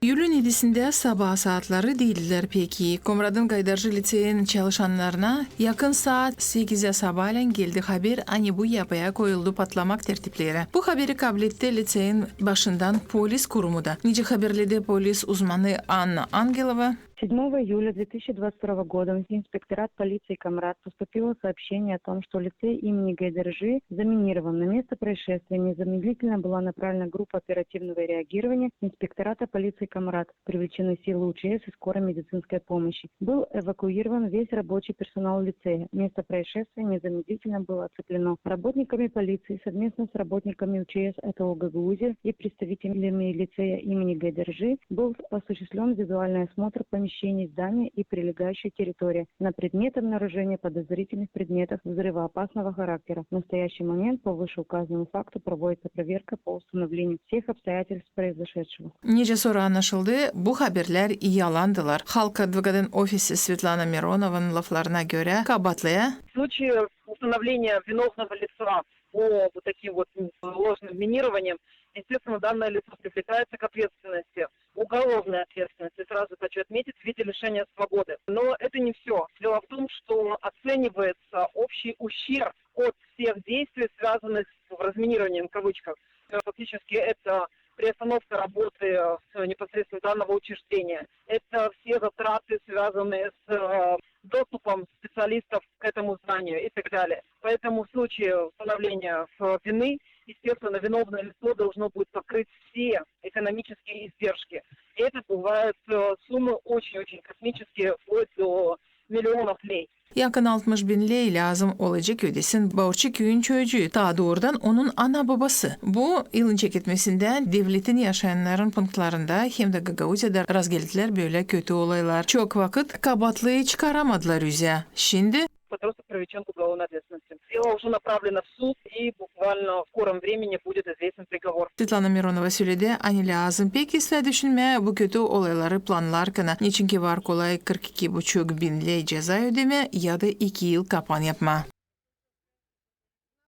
Iyulun 7'sinde sabah saatleri değildiler peki. Komradın Gaydarcı Liseyin çalışanlarına yakın saat 8'e sabahleyin geldi haber. Hani bu yapıya koyuldu patlamak tertipleri. Bu haberi kabul etti liseyin başından polis kurumu da. Nice haberledi polis uzmanı Anna Ангелова. 7 июля 2022 года в инспекторат полиции Камрад поступило сообщение о том, что лицей имени Гайдаржи заминирован. На место происшествия незамедлительно была направлена группа оперативного реагирования инспектората полиции Камрад. Привлечены силы УЧС и скорой медицинской помощи. Был эвакуирован весь рабочий персонал лицея. Место происшествия незамедлительно было оцеплено работниками полиции совместно с работниками УЧС ЭТО Гагаузия и представителями лицея имени Гайдаржи был осуществлен визуальный осмотр помещений здания и прилегающей территории на предмет обнаружения подозрительных предметов взрывоопасного характера. В настоящий момент по вышеуказанному факту проводится проверка по установлению всех обстоятельств произошедшего. Nice sonra anlaşıldı, bu haberler yalandılar. Halk Advokatın Ofisi Svetlana Mironova'nın laflarına göre Kabatlı'ya В случае установления виновного лица по вот таким вот ложным минированиям, естественно, данное лицо привлекается к ответственности, уголовной ответственности, сразу хочу отметить, в виде лишения свободы. Но это не все. Дело в том, что оценивается общий ущерб от всех действий, связанных с разминированием, в кавычках. Фактически это приостановка работы непосредственно данного учреждения. Это все затраты, связанные с доступом специалистов к этому зданию и так далее. Поэтому в случае установления вины, естественно, виновное лицо должно будет покрыть все экономические издержки. И это бывают суммы очень-очень космические, вплоть до миллионов лей. yakın 60 bin lei lazım olacak ödesin Borçlu köyün çocuğu. Daha doğrudan onun ana babası. Bu yılın çekitmesinden devletin yaşayanların punktlarında hem de Gagauziya'da rast geldiler böyle kötü olaylar. Çok vakit Kabatlı'yı çıkaramadılar yüze. Şimdi Подросток привлечен к уголовной ответственности. Дело уже направлено в суд, и буквально в скором времени будет известен приговор. Svetlana Mironova söyledi, hani lazım. Peki size düşünme bu kötü olayları planlarken niçin ki var kolay 42,5 bin lei ceza ödeme ya da 2 yıl kapan yapma.